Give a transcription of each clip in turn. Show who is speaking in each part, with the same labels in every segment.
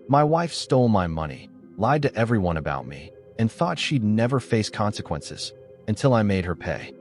Speaker 1: My wife stole my money, lied to everyone about me, and thought she'd never face consequences until I made her pay.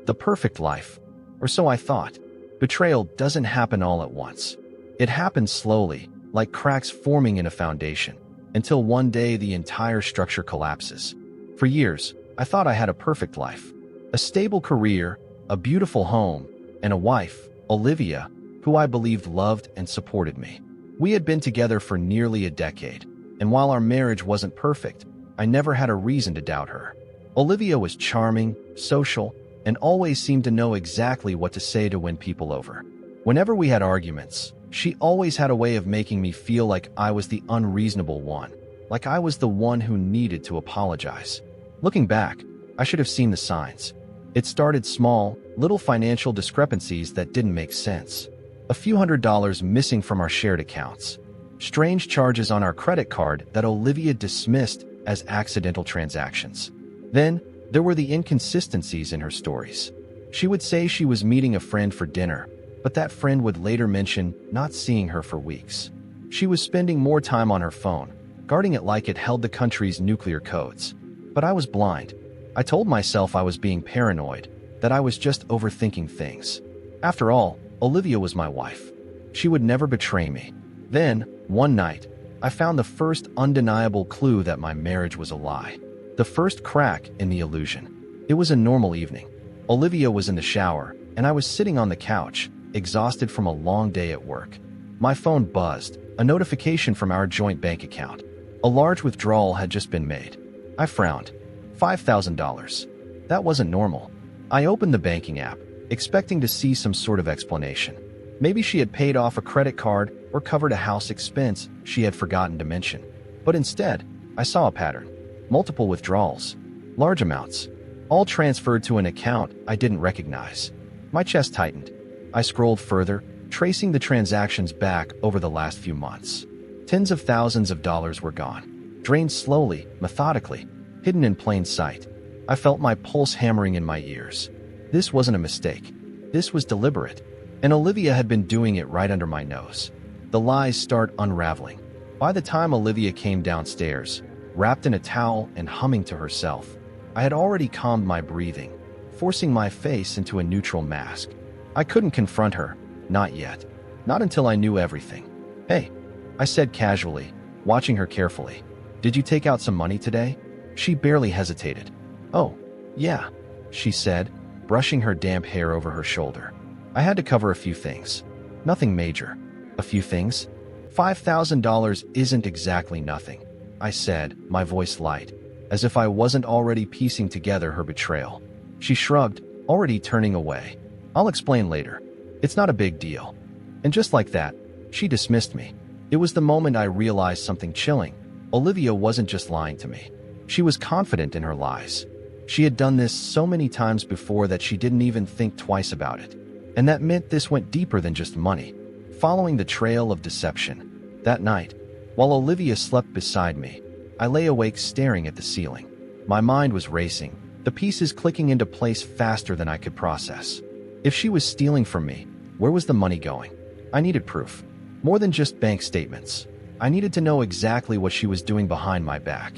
Speaker 1: The perfect life, or so I thought. Betrayal doesn't happen all at once. It happens slowly, like cracks forming in a foundation, until one day the entire structure collapses. For years, I thought I had a perfect life. A stable career, a beautiful home, and a wife, Olivia, who I believed loved and supported me. We had been together for nearly a decade, and while our marriage wasn't perfect, I never had a reason to doubt her. Olivia was charming, social, and always seemed to know exactly what to say to win people over. Whenever we had arguments, she always had a way of making me feel like I was the unreasonable one, like I was the one who needed to apologize. Looking back, I should have seen the signs. It started small, little financial discrepancies that didn't make sense. A few $100s missing from our shared accounts. Strange charges on our credit card that Olivia dismissed as accidental transactions. Then, there were the inconsistencies in her stories. She would say she was meeting a friend for dinner, but that friend would later mention not seeing her for weeks. She was spending more time on her phone, guarding it like it held the country's nuclear codes. But I was blind. I told myself I was being paranoid, that I was just overthinking things. After all, Olivia was my wife. She would never betray me. Then, one night, I found the first undeniable clue that my marriage was a lie. The first crack in the illusion. It was a normal evening. Olivia was in the shower, and I was sitting on the couch, exhausted from a long day at work. My phone buzzed, a notification from our joint bank account. A large withdrawal had just been made. I frowned. $5,000. That wasn't normal. I opened the banking app, expecting to see some sort of explanation. Maybe she had paid off a credit card or covered a house expense she had forgotten to mention. But instead, I saw a pattern. Multiple withdrawals. Large amounts. All transferred to an account I didn't recognize. My chest tightened. I scrolled further, tracing the transactions back over the last few months. Tens of thousands of dollars were gone. Drained slowly, methodically, hidden in plain sight. I felt my pulse hammering in my ears. This wasn't a mistake. This was deliberate. And Olivia had been doing it right under my nose. The lies start unraveling. By the time Olivia came downstairs, wrapped in a towel and humming to herself, I had already calmed my breathing, forcing my face into a neutral mask. I couldn't confront her, not yet. Not until I knew everything. "Hey," I said casually, watching her carefully. "Did you take out some money today?" She barely hesitated. "Oh, yeah," she said, brushing her damp hair over her shoulder. "I had to cover a few things. Nothing major." "A few things?" $5,000 isn't exactly nothing, I said, my voice light, as if I wasn't already piecing together her betrayal. She shrugged, already turning away. "I'll explain later. It's not a big deal." And just like that, she dismissed me. It was the moment I realized something chilling. Olivia wasn't just lying to me. She was confident in her lies. She had done this so many times before that she didn't even think twice about it. And that meant this went deeper than just money. Following the trail of deception. That night, while Olivia slept beside me, I lay awake staring at the ceiling. My mind was racing, the pieces clicking into place faster than I could process. If she was stealing from me, where was the money going? I needed proof. More than just bank statements. I needed to know exactly what she was doing behind my back.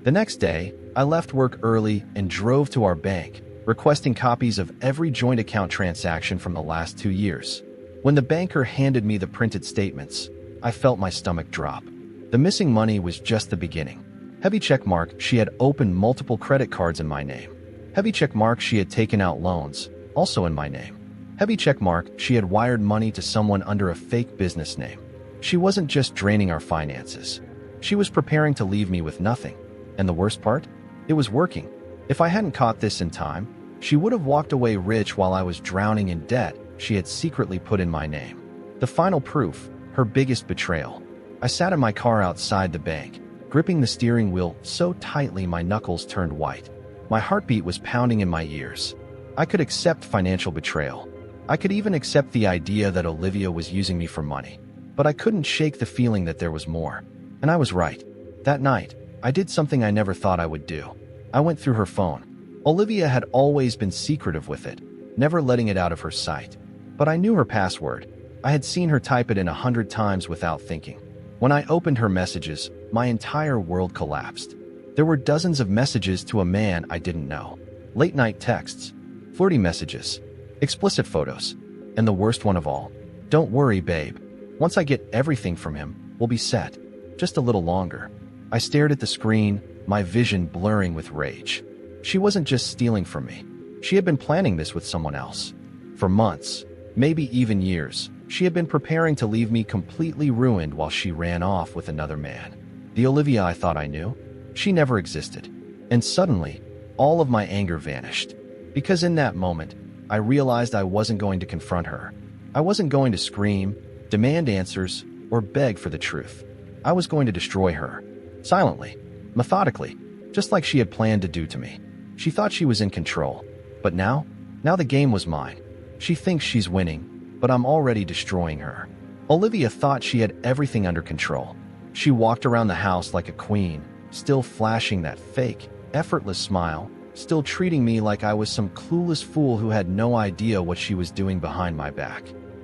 Speaker 1: The next day, I left work early and drove to our bank, requesting copies of every joint account transaction from the last 2 years. When the banker handed me the printed statements, I felt my stomach drop. The missing money was just the beginning. Heavy check mark, she had opened multiple credit cards in my name. Heavy check mark, she had taken out loans, also in my name. Heavy check mark, she had wired money to someone under a fake business name. She wasn't just draining our finances. She was preparing to leave me with nothing. And the worst part? It was working. If I hadn't caught this in time, she would have walked away rich while I was drowning in debt she had secretly put in my name. The final proof, her biggest betrayal. I sat in my car outside the bank, gripping the steering wheel so tightly my knuckles turned white. My heartbeat was pounding in my ears. I could accept financial betrayal. I could even accept the idea that Olivia was using me for money. But I couldn't shake the feeling that there was more. And I was right. That night, I did something I never thought I would do. I went through her phone. Olivia had always been secretive with it, never letting it out of her sight. But I knew her password. I had seen her type it in 100 times without thinking. When I opened her messages, my entire world collapsed. There were dozens of messages to a man I didn't know. Late-night texts, flirty messages, explicit photos, and the worst one of all, "Don't worry, babe. Once I get everything from him, we'll be set. Just a little longer." I stared at the screen, my vision blurring with rage. She wasn't just stealing from me. She had been planning this with someone else. For months, maybe even years, she had been preparing to leave me completely ruined while she ran off with another man. The Olivia I thought I knew, she never existed. And suddenly, all of my anger vanished. Because in that moment, I realized I wasn't going to confront her. I wasn't going to scream, demand answers, or beg for the truth. I was going to destroy her. Silently, methodically, just like she had planned to do to me. She thought she was in control. But now the game was mine. She thinks she's winning, but I'm already destroying her. Olivia thought she had everything under control. She walked around the house like a queen, still flashing that fake, effortless smile, still treating me like I was some clueless fool who had no idea what she was doing behind my back.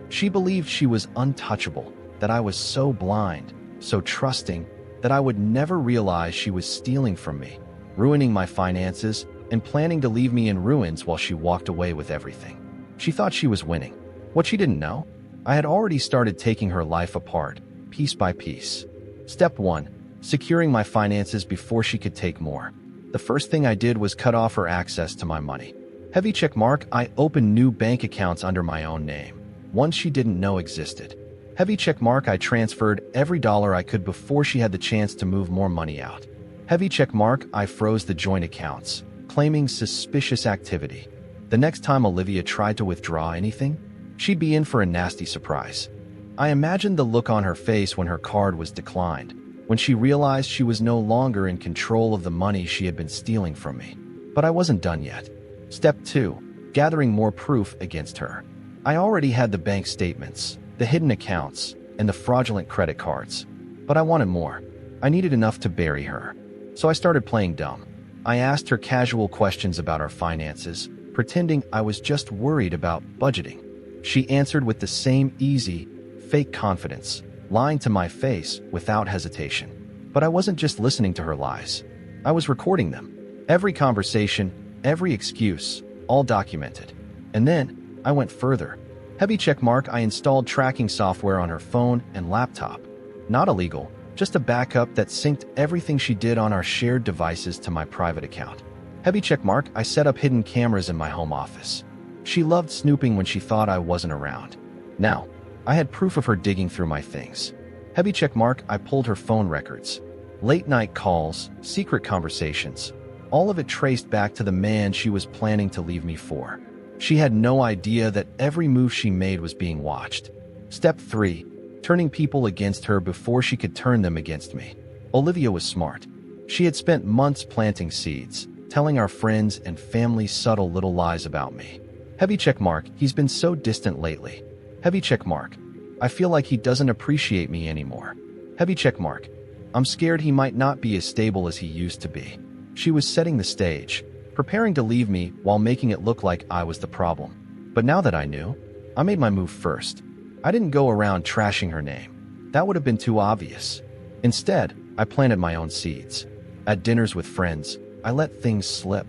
Speaker 1: She believed she was untouchable, that I was so blind, so trusting, that I would never realize she was stealing from me, ruining my finances, and planning to leave me in ruins while she walked away with everything. She thought she was winning. What she didn't know, I had already started taking her life apart, piece by piece. Step 1. Securing my finances before she could take more. The first thing I did was cut off her access to my money. Heavy check mark, I opened new bank accounts under my own name, ones she didn't know existed. Heavy check mark, I transferred every dollar I could before she had the chance to move more money out. Heavy check mark, I froze the joint accounts, claiming suspicious activity. The next time Olivia tried to withdraw anything, she'd be in for a nasty surprise. I imagined the look on her face when her card was declined, when she realized she was no longer in control of the money she had been stealing from me. But I wasn't done yet. Step 2. Gathering more proof against her. I already had the bank statements, the hidden accounts, and the fraudulent credit cards. But I wanted more. I needed enough to bury her. So I started playing dumb. I asked her casual questions about our finances, pretending I was just worried about budgeting. She answered with the same easy, fake confidence, lying to my face without hesitation. But I wasn't just listening to her lies. I was recording them. Every conversation, every excuse, all documented. And then I went further. Heavy check mark, I installed tracking software on her phone and laptop. Not illegal, just a backup that synced everything she did on our shared devices to my private account. Heavy check mark, I set up hidden cameras in my home office. She loved snooping when she thought I wasn't around. Now, I had proof of her digging through my things. Heavy check mark, I pulled her phone records. Late night calls, secret conversations, all of it traced back to the man she was planning to leave me for. She had no idea that every move she made was being watched. Step 3. Turning people against her before she could turn them against me. Olivia was smart. She had spent months planting seeds, telling our friends and family subtle little lies about me. Heavy check mark, he's been so distant lately. Heavy check mark, I feel like he doesn't appreciate me anymore. Heavy check mark, I'm scared he might not be as stable as he used to be. She was setting the stage, preparing to leave me while making it look like I was the problem. But now that I knew, I made my move first. I didn't go around trashing her name. That would have been too obvious. Instead, I planted my own seeds. At dinners with friends, I let things slip.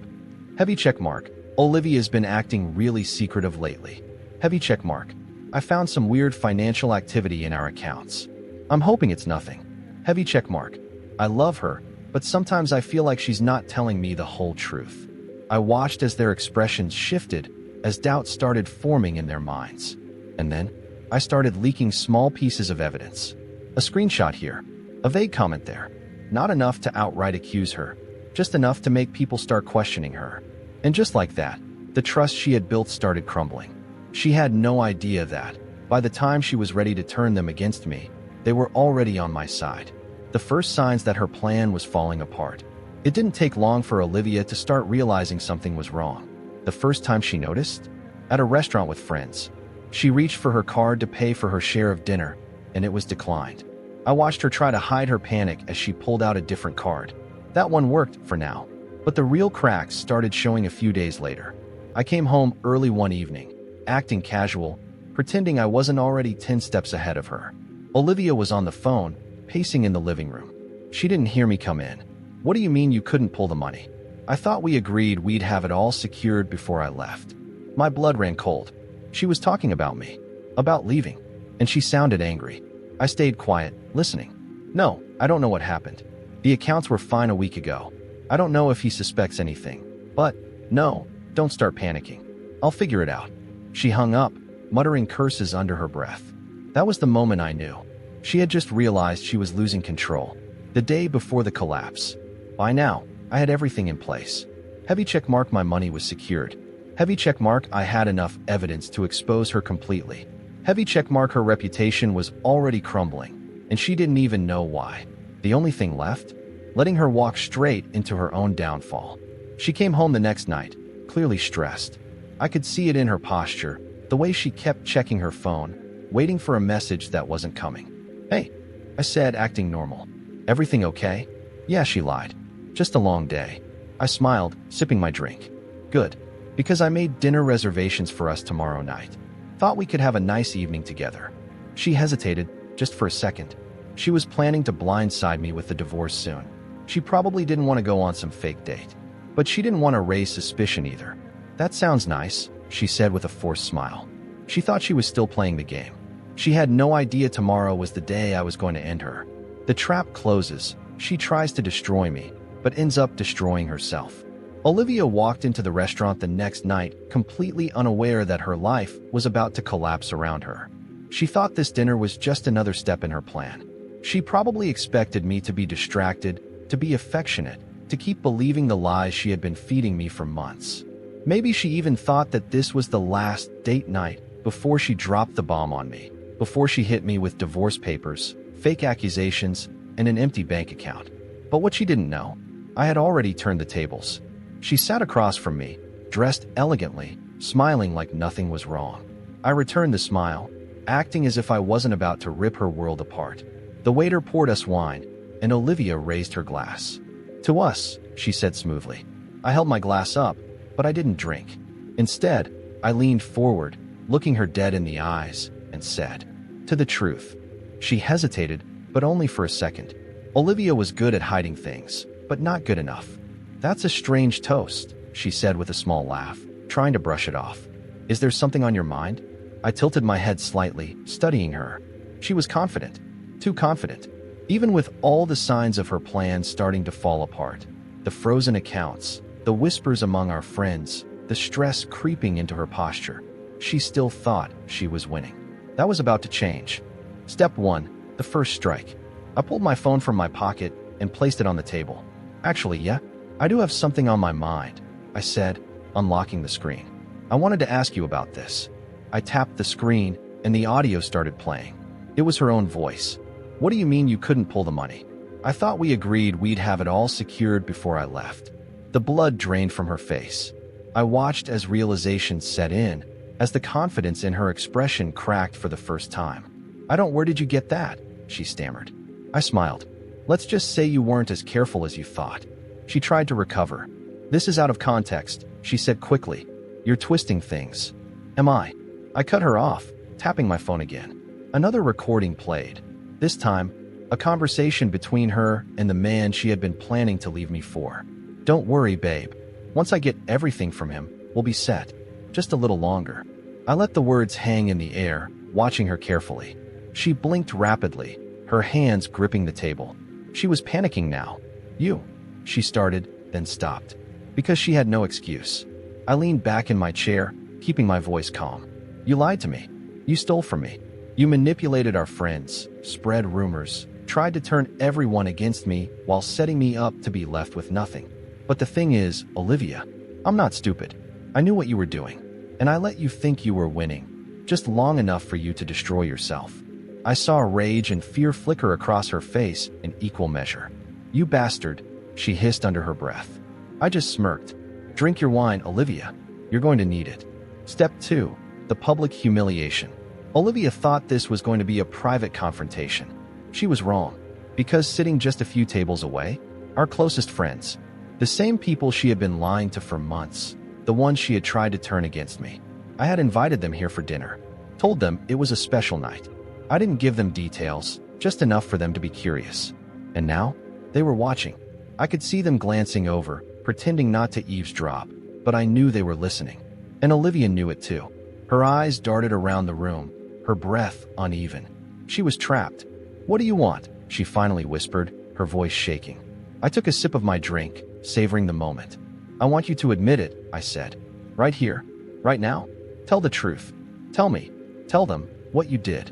Speaker 1: Heavy check mark, Olivia's been acting really secretive lately. Heavy check mark, I found some weird financial activity in our accounts. I'm hoping it's nothing. Heavy check mark, I love her, but sometimes I feel like she's not telling me the whole truth. I watched as their expressions shifted, as doubts started forming in their minds. And then, I started leaking small pieces of evidence. A screenshot here, a vague comment there. Not enough to outright accuse her, just enough to make people start questioning her. And just like that, the trust she had built started crumbling. She had no idea that, by the time she was ready to turn them against me, they were already on my side. The first signs that her plan was falling apart. It didn't take long for Olivia to start realizing something was wrong. The first time she noticed? At a restaurant with friends. She reached for her card to pay for her share of dinner, and it was declined. I watched her try to hide her panic as she pulled out a different card. That one worked for now, but the real cracks started showing a few days later. I came home early one evening, acting casual, pretending I wasn't already 10 steps ahead of her. Olivia was on the phone, pacing in the living room. She didn't hear me come in. What do you mean you couldn't pull the money? I thought we agreed we'd have it all secured before I left. My blood ran cold. She was talking about me, about leaving, and she sounded angry. I stayed quiet, listening. No, I don't know what happened. The accounts were fine a week ago. I don't know if he suspects anything. But, no, don't start panicking. I'll figure it out. She hung up, muttering curses under her breath. That was the moment I knew. She had just realized she was losing control. The day before the collapse. By now, I had everything in place. Heavy checkmark, my money was secured. Heavy checkmark, I had enough evidence to expose her completely. Heavy checkmark, her reputation was already crumbling, and she didn't even know why. The only thing left? Letting her walk straight into her own downfall. She came home the next night, clearly stressed. I could see it in her posture, the way she kept checking her phone, waiting for a message that wasn't coming. Hey, I said, acting normal. Everything okay? Yeah, she lied. Just a long day. I smiled, sipping my drink. Good, because I made dinner reservations for us tomorrow night. Thought we could have a nice evening together. She hesitated, just for a second. She was planning to blindside me with the divorce soon. She probably didn't want to go on some fake date. But she didn't want to raise suspicion either. That sounds nice, she said with a forced smile. She thought she was still playing the game. She had no idea tomorrow was the day I was going to end her. The trap closes. She tries to destroy me, but ends up destroying herself. Olivia walked into the restaurant the next night, completely unaware that her life was about to collapse around her. She thought this dinner was just another step in her plan. She probably expected me to be distracted, to be affectionate, to keep believing the lies she had been feeding me for months. Maybe she even thought that this was the last date night before she dropped the bomb on me, before she hit me with divorce papers, fake accusations, and an empty bank account. But what she didn't know, I had already turned the tables. She sat across from me, dressed elegantly, smiling like nothing was wrong. I returned the smile, acting as if I wasn't about to rip her world apart. The waiter poured us wine, and Olivia raised her glass. To us, she said smoothly. I held my glass up, but I didn't drink. Instead, I leaned forward, looking her dead in the eyes, and said, to the truth. She hesitated, but only for a second. Olivia was good at hiding things, but not good enough. That's a strange toast, she said with a small laugh, trying to brush it off. Is there something on your mind? I tilted my head slightly, studying her. She was confident. Too confident. Even with all the signs of her plan starting to fall apart. The frozen accounts, the whispers among our friends, the stress creeping into her posture. She still thought she was winning. That was about to change. Step 1, the first strike. I pulled my phone from my pocket and placed it on the table. Actually, yeah, I do have something on my mind, I said, unlocking the screen. I wanted to ask you about this. I tapped the screen, and the audio started playing. It was her own voice. What do you mean you couldn't pull the money? I thought we agreed we'd have it all secured before I left. The blood drained from her face. I watched as realization set in, as the confidence in her expression cracked for the first time. Where did you get that? She stammered. I smiled. Let's just say you weren't as careful as you thought. She tried to recover. This is out of context, she said quickly. You're twisting things. Am I? I cut her off, tapping my phone again. Another recording played. This time, a conversation between her and the man she had been planning to leave me for. Don't worry, babe. Once I get everything from him, we'll be set. Just a little longer. I let the words hang in the air, watching her carefully. She blinked rapidly, her hands gripping the table. She was panicking now. You, she started, then stopped. Because she had no excuse. I leaned back in my chair, keeping my voice calm. You lied to me. You stole from me. You manipulated our friends, spread rumors, tried to turn everyone against me while setting me up to be left with nothing. But the thing is, Olivia, I'm not stupid. I knew what you were doing, and I let you think you were winning, just long enough for you to destroy yourself. I saw rage and fear flicker across her face in equal measure. You bastard, she hissed under her breath. I just smirked. Drink your wine, Olivia. You're going to need it. Step 2, the public humiliation. Olivia thought this was going to be a private confrontation. She was wrong, because sitting just a few tables away, our closest friends, the same people she had been lying to for months, the ones she had tried to turn against me. I had invited them here for dinner, told them it was a special night. I didn't give them details, just enough for them to be curious. And now, they were watching. I could see them glancing over, pretending not to eavesdrop, but I knew they were listening. And Olivia knew it too. Her eyes darted around the room, her breath uneven. She was trapped. "What do you want?" she finally whispered, her voice shaking. I took a sip of my drink, savoring the moment. "I want you to admit it," I said. "Right here, right now. Tell the truth. Tell me. Tell them what you did."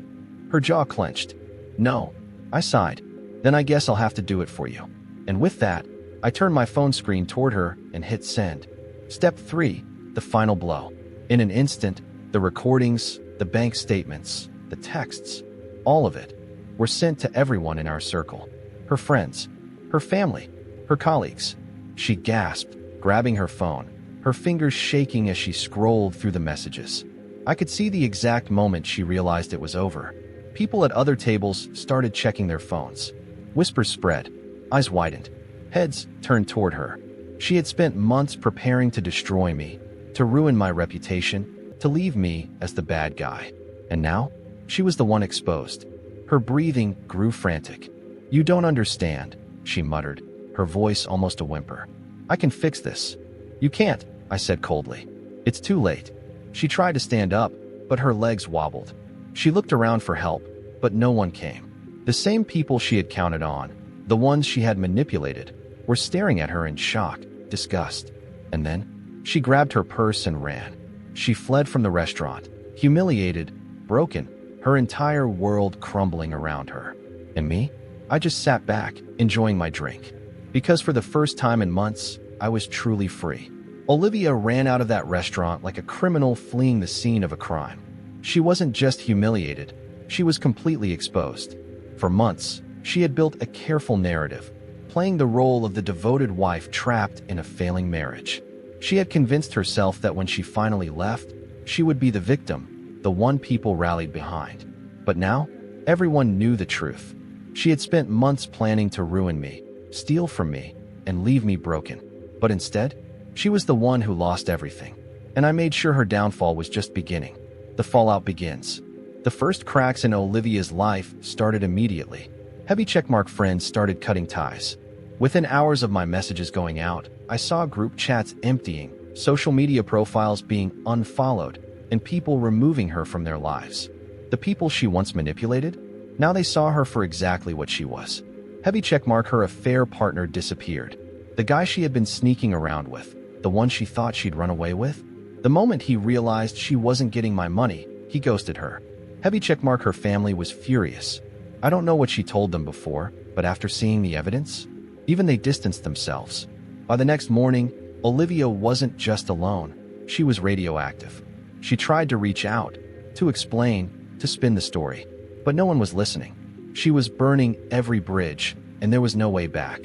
Speaker 1: Her jaw clenched. "No," I sighed. "Then I guess I'll have to do it for you." And with that, I turned my phone screen toward her and hit send. Step 3, the final blow. In an instant, the recordings, the bank statements, the texts, all of it, were sent to everyone in our circle. Her friends, her family, her colleagues. She gasped, grabbing her phone, her fingers shaking as she scrolled through the messages. I could see the exact moment she realized it was over. People at other tables started checking their phones. Whispers spread, eyes widened, heads turned toward her. She had spent months preparing to destroy me, to ruin my reputation, to leave me as the bad guy. And now, she was the one exposed. Her breathing grew frantic. "You don't understand," she muttered, her voice almost a whimper. "I can fix this." "You can't," I said coldly. "It's too late." She tried to stand up, but her legs wobbled. She looked around for help, but no one came. The same people she had counted on, the ones she had manipulated, were staring at her in shock, disgust. And then, she grabbed her purse and ran. She fled from the restaurant, humiliated, broken, her entire world crumbling around her. And me? I just sat back, enjoying my drink. Because for the first time in months, I was truly free. Olivia ran out of that restaurant like a criminal fleeing the scene of a crime. She wasn't just humiliated, she was completely exposed. For months, she had built a careful narrative, playing the role of the devoted wife trapped in a failing marriage. She had convinced herself that when she finally left, she would be the victim, the one people rallied behind. But now, everyone knew the truth. She had spent months planning to ruin me, steal from me, and leave me broken. But instead, she was the one who lost everything. And I made sure her downfall was just beginning. The fallout begins. The first cracks in Olivia's life started immediately. Heavy checkmark friends started cutting ties. Within hours of my messages going out, I saw group chats emptying, social media profiles being unfollowed, and people removing her from their lives. The people she once manipulated, now they saw her for exactly what she was. Heavy checkmark, her affair partner disappeared. The guy she had been sneaking around with, the one she thought she'd run away with. The moment he realized she wasn't getting my money, he ghosted her. Heavy checkmark, her family was furious. I don't know what she told them before, but after seeing the evidence, even they distanced themselves. By the next morning, Olivia wasn't just alone. She was radioactive. She tried to reach out, to explain, to spin the story, but no one was listening. She was burning every bridge, and there was no way back.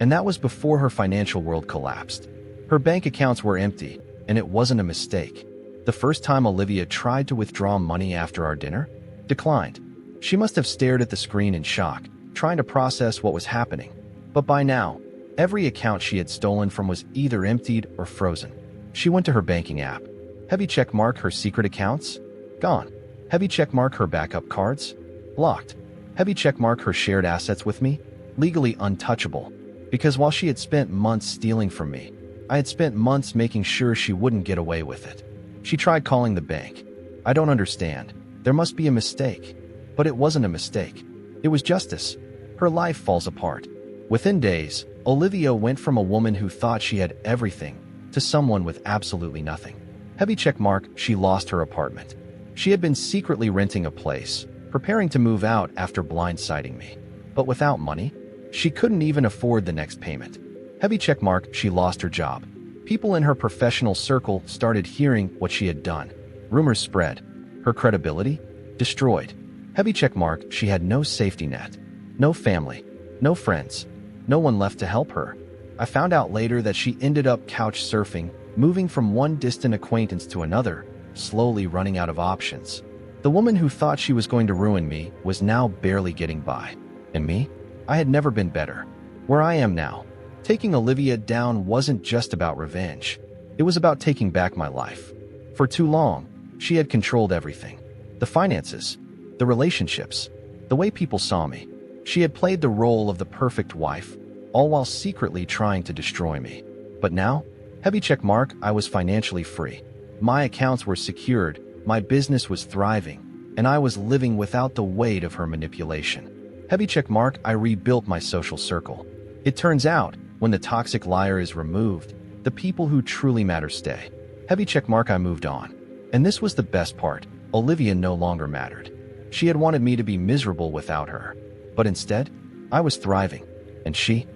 Speaker 1: And that was before her financial world collapsed. Her bank accounts were empty, and it wasn't a mistake. The first time Olivia tried to withdraw money after our dinner, declined. She must have stared at the screen in shock, trying to process what was happening. But by now, every account she had stolen from was either emptied or frozen. She went to her banking app. Heavy checkmark, her secret accounts? Gone. Heavy checkmark, her backup cards? Blocked. Heavy checkmark, her shared assets with me? Legally untouchable. Because while she had spent months stealing from me, I had spent months making sure she wouldn't get away with it. She tried calling the bank. "I don't understand. There must be a mistake." But it wasn't a mistake. It was justice. Her life falls apart. Within days, Olivia went from a woman who thought she had everything to someone with absolutely nothing. Heavy checkmark, she lost her apartment. She had been secretly renting a place, preparing to move out after blindsiding me. But without money, she couldn't even afford the next payment. Heavy checkmark, she lost her job. People in her professional circle started hearing what she had done. Rumors spread. Her credibility? Destroyed. Heavy checkmark, she had no safety net. No family. No friends. No one left to help her. I found out later that she ended up couch surfing, moving from one distant acquaintance to another, slowly running out of options. The woman who thought she was going to ruin me was now barely getting by. And me? I had never been better. Where I am now, taking Olivia down wasn't just about revenge. It was about taking back my life. For too long, she had controlled everything. The finances, the relationships, The way people saw me. She had played the role of the perfect wife, all while secretly trying to destroy me. But now, heavy check mark, I was financially free. My accounts were secured, my business was thriving, and I was living without the weight of her manipulation. Heavy check mark, I rebuilt my social circle. It turns out, when the toxic liar is removed, the people who truly matter stay. Heavy check mark, I moved on. And this was the best part. Olivia no longer mattered. She had wanted me to be miserable without her. But instead, I was thriving. And she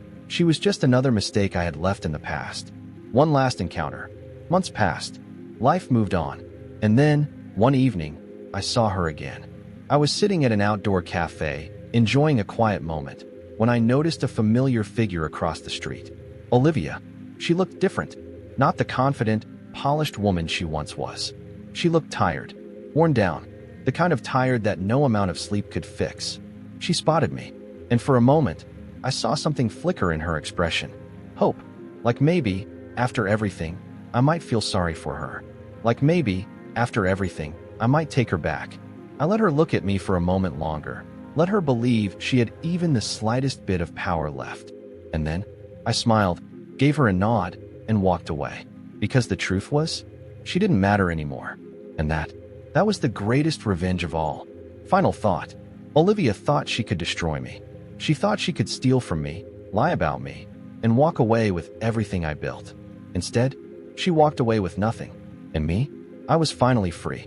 Speaker 1: was just another mistake I had left in the past. One last encounter. Months passed. Life moved on. And then, one evening, I saw her again. I was sitting at an outdoor cafe, enjoying a quiet moment, when I noticed a familiar figure across the street. Olivia. She looked different. Not the confident, polished woman she once was. She looked tired, worn down, the kind of tired that no amount of sleep could fix. She spotted me, and for a moment, I saw something flicker in her expression. Hope. Like maybe, after everything, I might feel sorry for her. Like maybe, after everything, I might take her back. I let her look at me for a moment longer, let her believe she had even the slightest bit of power left. And then, I smiled, gave her a nod, and walked away. Because the truth was, she didn't matter anymore. And that was the greatest revenge of all. Final thought. Olivia thought she could destroy me. She thought she could steal from me, lie about me, and walk away with everything I built. Instead, she walked away with nothing. And me? I was finally free.